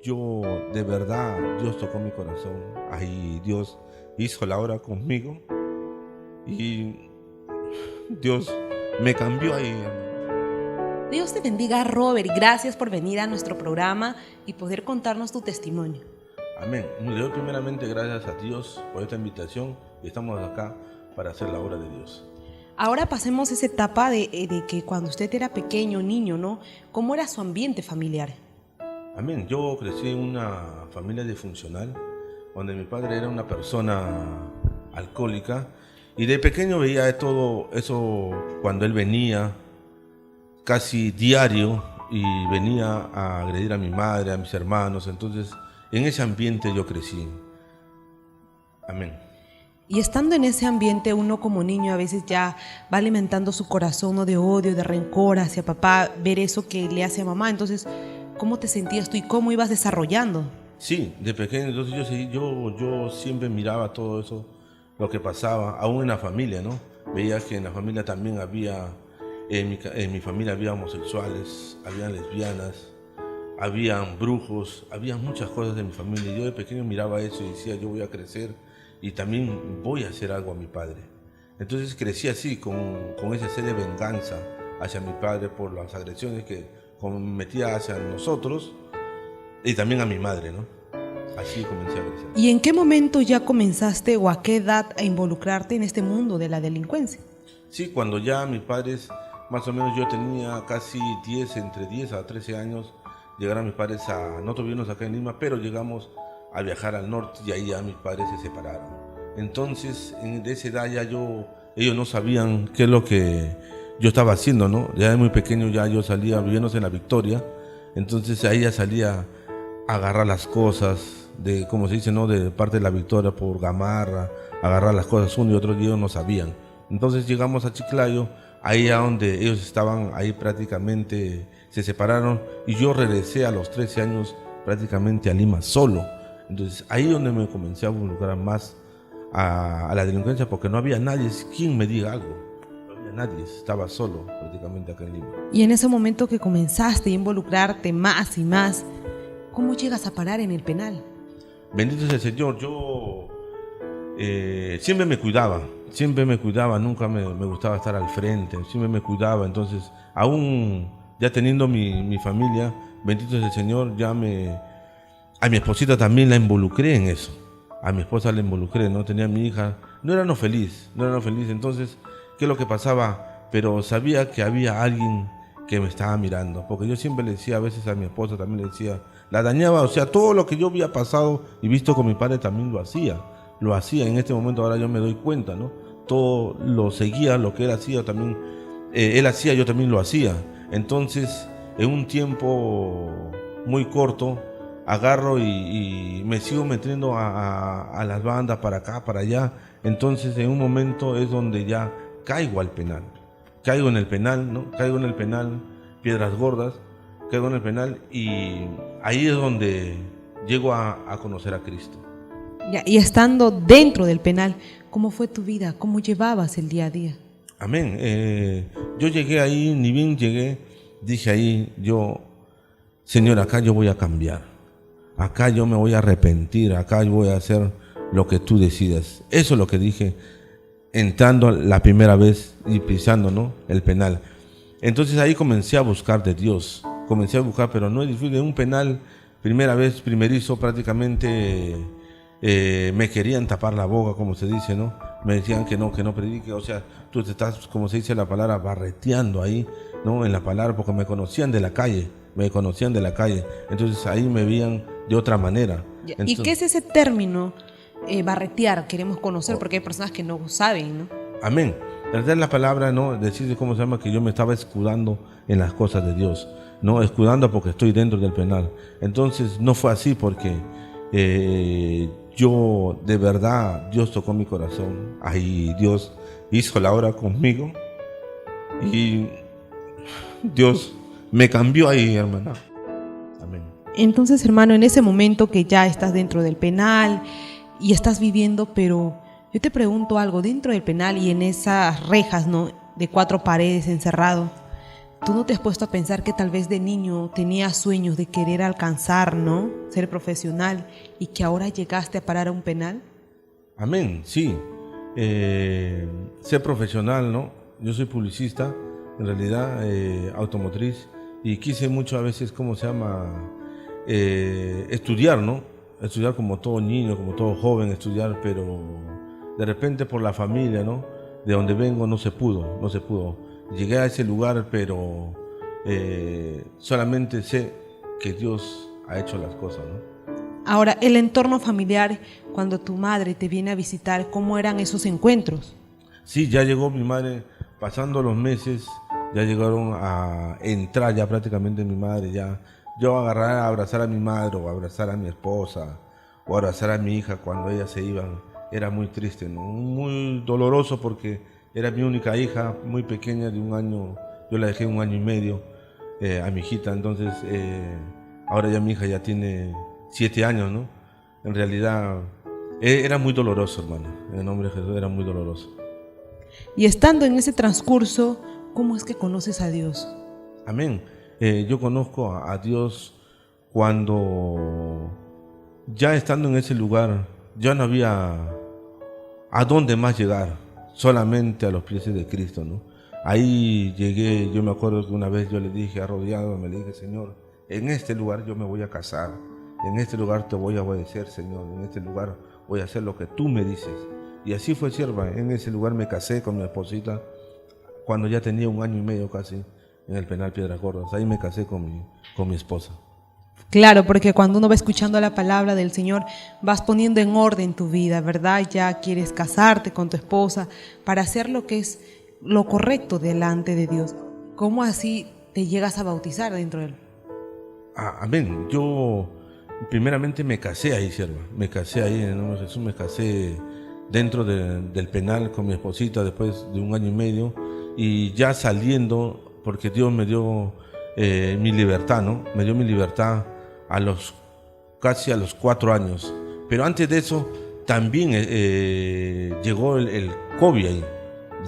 Yo, de verdad, Dios tocó mi corazón. Ahí Dios hizo la obra conmigo y Dios me cambió ahí, hermano. Dios te bendiga, Robert. Gracias por venir a nuestro programa y poder contarnos tu testimonio. Amén. Le doy primeramente gracias a Dios por esta invitación y estamos acá para hacer la obra de Dios. Ahora pasemos esa etapa de que cuando usted era pequeño, niño, ¿no? ¿Cómo era su ambiente familiar? Amén. Yo crecí en una familia disfuncional, donde mi padre era una persona alcohólica y de pequeño veía todo eso cuando él venía casi diario y venía a agredir a mi madre, a mis hermanos. Entonces, en ese ambiente yo crecí. Amén. Y estando en ese ambiente, uno como niño a veces ya va alimentando su corazón, ¿no? De odio, de rencor hacia papá, ver eso que le hace a mamá. Entonces, ¿cómo te sentías tú y cómo ibas desarrollando? Sí, de pequeño, entonces yo siempre miraba todo eso, lo que pasaba, aún en la familia, ¿no? Veía que en la familia también había, en mi familia había homosexuales, había lesbianas, habían brujos, había muchas cosas de mi familia. Y yo de pequeño miraba eso y decía, yo voy a crecer y también voy a hacer algo a mi padre. Entonces crecí así, con esa sed de venganza hacia mi padre por las agresiones que cometía hacia nosotros y también a mi madre, ¿no? Así comencé a crecer. ¿Y en qué momento ya comenzaste o a qué edad a involucrarte en este mundo de la delincuencia? Sí, cuando ya mis padres, más o menos yo tenía casi entre 10 a 13 años, llegaron mis padres nosotros vivimos acá en Lima, pero llegamos a viajar al norte y ahí ya mis padres se separaron. Entonces, de esa edad ya ellos no sabían qué es lo que yo estaba haciendo, ¿no? Ya de muy pequeño ya yo salía viviendo en La Victoria, entonces ahí ya salía a agarrar las cosas, de como se dice, ¿no? De parte de La Victoria por Gamarra, agarrar las cosas uno y otro y ellos no sabían. Entonces llegamos a Chiclayo, ahí a donde ellos estaban, ahí prácticamente se separaron y yo regresé a los 13 años prácticamente a Lima solo. Entonces ahí donde me comencé a involucrar más a la delincuencia porque no había nadie quien me diga algo. No había nadie, estaba solo prácticamente acá en Lima. Y en ese momento que comenzaste a involucrarte más y más, ¿cómo llegas a parar en el penal? Bendito sea el Señor, yo siempre me cuidaba, nunca me gustaba estar al frente, siempre me cuidaba. Entonces, aún ya teniendo mi familia, bendito sea el Señor, a mi esposita también la involucré en eso. A mi esposa la involucré, ¿no? Tenía a mi hija, no éramos felices. Entonces, ¿qué es lo que pasaba? Pero sabía que había alguien que me estaba mirando, porque yo siempre le decía a veces a mi esposa, también le decía, la dañaba, o sea, todo lo que yo había pasado y visto con mi padre también lo hacía, en este momento ahora yo me doy cuenta, ¿no? Todo lo seguía, lo que él hacía también, él hacía, yo también lo hacía. Entonces, en un tiempo muy corto, agarro y me sigo metiendo a las bandas para acá, para allá. Entonces, en un momento es donde ya caigo al penal. Caigo en el penal, ¿no? Caigo en el penal, Piedras Gordas, caigo en el penal y ahí es donde llego a conocer a Cristo. Ya, y estando dentro del penal, ¿cómo fue tu vida? ¿Cómo llevabas el día a día? Amén. Yo llegué ahí, ni bien llegué, dije ahí, Señor, acá yo voy a cambiar. Acá yo me voy a arrepentir, acá yo voy a hacer lo que tú decidas. Eso es lo que dije entrando la primera vez y pisando, ¿no? El penal. Entonces ahí comencé a buscar de Dios, pero no es difícil. En un penal, primerizo prácticamente me querían tapar la boca, como se dice, ¿no? Me decían que no predique, o sea, tú te estás, como se dice la palabra, barreteando ahí, ¿no? En la palabra, porque me conocían de la calle. Entonces ahí me veían de otra manera. Ya, Entonces, ¿y qué es ese término, barretear? Queremos conocer porque hay personas que no saben, ¿no? amén. Tratar la palabra, ¿no? Decir cómo se llama, que yo me estaba escudando en las cosas de Dios, ¿no? Escudando porque estoy dentro del penal. Entonces no fue así porque yo, de verdad, Dios tocó mi corazón. Ahí Dios hizo la obra conmigo y Dios me cambió ahí, hermana. Amén. Entonces, hermano, en ese momento que ya estás dentro del penal y estás viviendo, pero yo te pregunto algo, dentro del penal y en esas rejas, ¿no? De 4 paredes encerrado, ¿Tú no te has puesto a pensar que tal vez de niño tenías sueños de querer alcanzar, ¿no? Ser profesional y que ahora llegaste a parar a un penal? Amén, sí. Ser profesional, ¿no? Yo soy publicista, en realidad automotriz, y quise mucho a veces, ¿cómo se llama? Estudiar, ¿no? Estudiar como todo niño, como todo joven, estudiar, pero de repente por la familia, ¿no? De donde vengo no se pudo. Llegué a ese lugar, pero solamente sé que Dios ha hecho las cosas, ¿no? Ahora, el entorno familiar, cuando tu madre te viene a visitar, ¿cómo eran esos encuentros? Sí, ya llegó mi madre, pasando los meses, ya llegaron a entrar ya prácticamente mi madre, ya yo agarrar a abrazar a mi madre o abrazar a mi esposa o abrazar a mi hija cuando ellas se iban, era muy triste, ¿no? Muy doloroso porque era mi única hija, muy pequeña, de 1 año, yo la dejé 1 año y medio a mi hijita, entonces ahora ya mi hija ya tiene 7 años, ¿no? En realidad era muy doloroso, hermano, en el nombre de Jesús era muy doloroso. Y estando en ese transcurso, ¿cómo es que conoces a Dios? Amén. Yo conozco a Dios cuando ya estando en ese lugar, ya no había a dónde más llegar, solamente a los pies de Cristo, ¿no? Ahí llegué, yo me acuerdo que una vez yo le dije, arrodillado, me le dije, Señor, en este lugar yo me voy a casar, en este lugar te voy a obedecer, Señor, en este lugar voy a hacer lo que tú me dices. Y así fue, sierva, en ese lugar me casé con mi esposita, cuando ya tenía 1 año y medio casi, en el penal Piedras Gordas. Ahí me casé con mi esposa. Claro, porque cuando uno va escuchando la palabra del Señor, vas poniendo en orden tu vida, ¿verdad? Ya quieres casarte con tu esposa para hacer lo que es lo correcto delante de Dios. ¿Cómo así te llegas a bautizar dentro de él? Amén. Yo primeramente me casé ahí, sierva. Me casé ahí, en el nombre de Jesús, me casé dentro del penal con mi esposita después de 1 año y medio. Y ya saliendo, porque Dios me dio mi libertad, ¿no? Me dio mi libertad casi a los 4 años. Pero antes de eso también llegó el COVID ahí.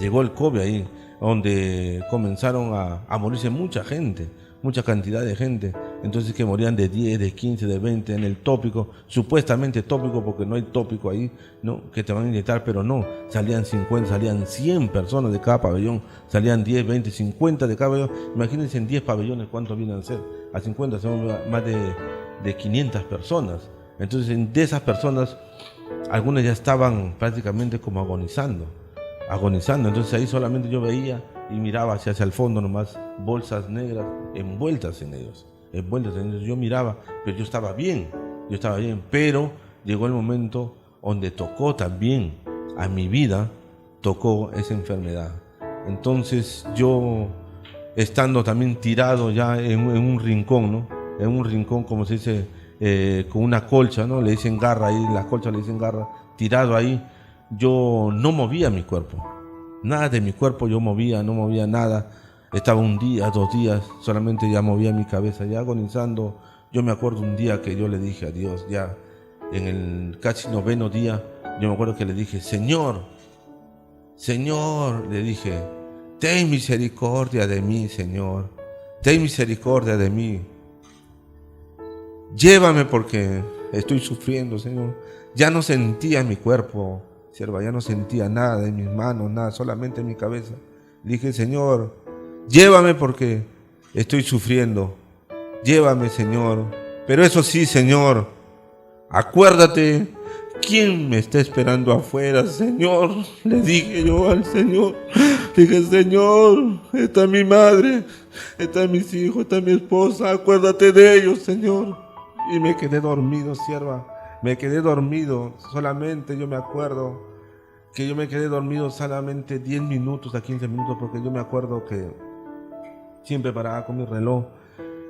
Llegó el COVID ahí, donde comenzaron a morirse mucha gente, mucha cantidad de gente. Entonces que morían de 10, de 15, de 20 en el tópico, supuestamente tópico porque no hay tópico ahí, ¿no? Que te van a inyectar, pero no, salían 50, salían 100 personas de cada pabellón, salían 10, 20, 50 de cada pabellón. Imagínense en 10 pabellones cuántos vienen a ser, a 50 son más de 500 personas. Entonces de esas personas, algunas ya estaban prácticamente como agonizando. Entonces ahí solamente yo veía y miraba hacia el fondo nomás, bolsas negras envueltas en ellos. Yo miraba, pero yo estaba bien, pero llegó el momento donde tocó también a mi vida, tocó esa enfermedad. Entonces yo, estando también tirado ya en un rincón, ¿no? En un rincón, como se dice, con una colcha, ¿no? Le dicen garra ahí, las colchas le dicen garra, tirado ahí. Yo no movía mi cuerpo, nada de mi cuerpo yo movía, no movía nada. Estaba 1 día, 2 días, solamente ya movía mi cabeza, ya agonizando. Yo me acuerdo un día que yo le dije a Dios, ya en el casi 9º día, yo me acuerdo que le dije, Señor, le dije, ten misericordia de mí, Señor, ten misericordia de mí. Llévame porque estoy sufriendo, Señor. Ya no sentía mi cuerpo, sierva, ya no sentía nada de mis manos, nada, solamente mi cabeza. Le dije, Señor, llévame porque estoy sufriendo. Llévame, Señor. Pero eso sí, Señor, acuérdate quién me está esperando afuera, Señor. Le dije yo al Señor. Le dije, Señor, está mi madre, están mis hijos, está mi esposa. Acuérdate de ellos, Señor. Y me quedé dormido, sierva. Me quedé dormido. Solamente yo me acuerdo que yo me quedé dormido solamente 10 minutos a 15 minutos, porque yo me acuerdo que siempre paraba con mi reloj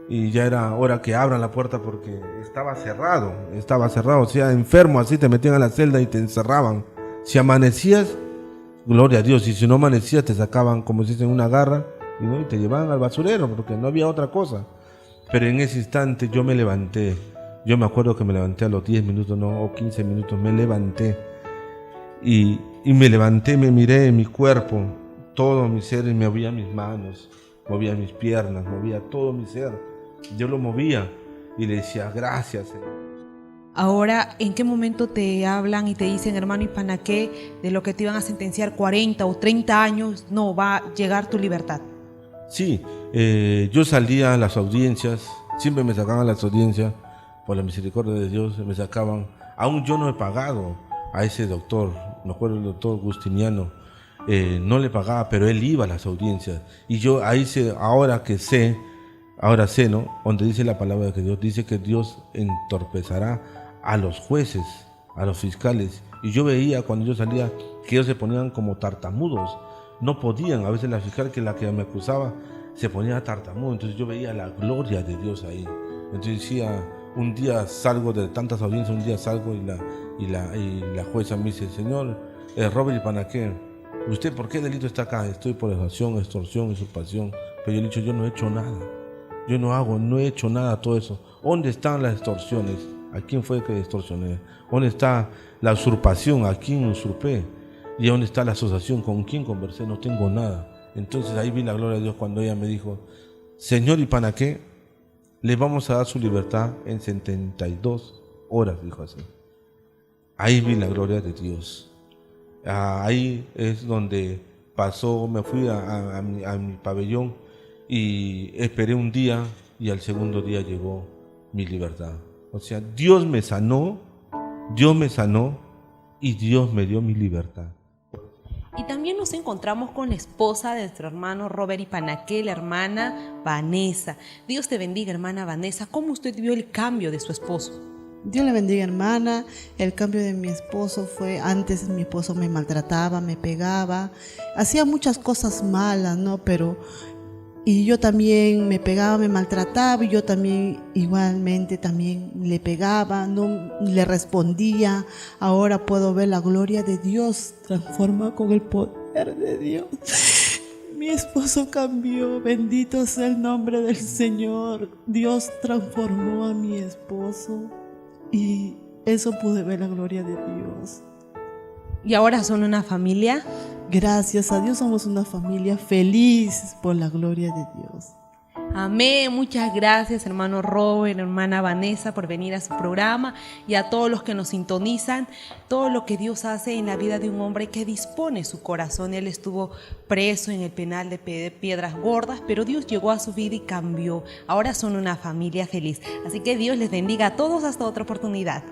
y ya era hora que abran la puerta porque estaba cerrado, o sea, enfermo así, te metían a la celda y te encerraban. Si amanecías, gloria a Dios, y si no amanecías te sacaban, como se dice, en una garra y te llevaban al basurero porque no había otra cosa. Pero en ese instante yo me levanté, yo me acuerdo que me levanté a los 10 minutos, no, o 15 minutos, me levanté y me levanté, me miré en mi cuerpo, todo mi ser, y me movía mis manos, movía mis piernas, movía todo mi ser. Yo lo movía y le decía, gracias, Señor. Ahora, ¿en qué momento te hablan y te dicen, hermano Ipanaqué, de lo que te iban a sentenciar 40 o 30 años, no, va a llegar tu libertad? Sí, yo salía a las audiencias, siempre me sacaban las audiencias, por la misericordia de Dios, me sacaban. Aún yo no he pagado a ese doctor, me acuerdo el doctor Justiniano, no le pagaba, pero él iba a las audiencias. Y yo ahora sé, ¿no? Donde dice la palabra de Dios, dice que Dios entorpecerá a los jueces, a los fiscales. Y yo veía cuando yo salía que ellos se ponían como tartamudos, no podían, a veces la fiscal la que me acusaba se ponía tartamudo, entonces yo veía la gloria de Dios ahí. Entonces decía, un día salgo de tantas audiencias, un día salgo y la jueza me dice, señor Robert Ipanaqué, ¿usted por qué delito está acá? Estoy por evasión, extorsión, usurpación. Pero yo le he dicho, yo no he hecho nada, no he hecho nada, todo eso. ¿Dónde están las extorsiones? ¿A quién fue que extorsioné? ¿Dónde está la usurpación? ¿A quién usurpé? ¿Y dónde está la asociación? ¿Con quién conversé? No tengo nada. Entonces ahí vi la gloria de Dios cuando ella me dijo, señor Ipanaqué, le vamos a dar su libertad en 72 horas, dijo así. Ahí vi la gloria de Dios. Ahí es donde pasó, me fui a mi pabellón y esperé un día y al segundo día llegó mi libertad. O sea, Dios me sanó y Dios me dio mi libertad. Y también nos encontramos con la esposa de nuestro hermano Robert Ipanaqué, la hermana Vanessa. Dios te bendiga, hermana Vanessa. ¿Cómo usted vio el cambio de su esposo? Dios le bendiga, hermana. El cambio de mi esposo fue, antes mi esposo me maltrataba, me pegaba, hacía muchas cosas malas, ¿no? Y yo también me pegaba, me maltrataba, y yo también igualmente también le pegaba, no le respondía. Ahora puedo ver la gloria de Dios, transforma con el poder de Dios. Mi esposo cambió, bendito sea el nombre del Señor. Dios transformó a mi esposo y eso pude ver la gloria de Dios. ¿Y ahora son una familia? Gracias a Dios somos una familia feliz por la gloria de Dios. Amén. Muchas gracias, hermano Robert, hermana Vanessa, por venir a su programa, y a todos los que nos sintonizan. Todo lo que Dios hace en la vida de un hombre que dispone su corazón. Él estuvo preso en el penal de Piedras Gordas, pero Dios llegó a su vida y cambió. Ahora son una familia feliz. Así que Dios les bendiga a todos. Hasta otra oportunidad.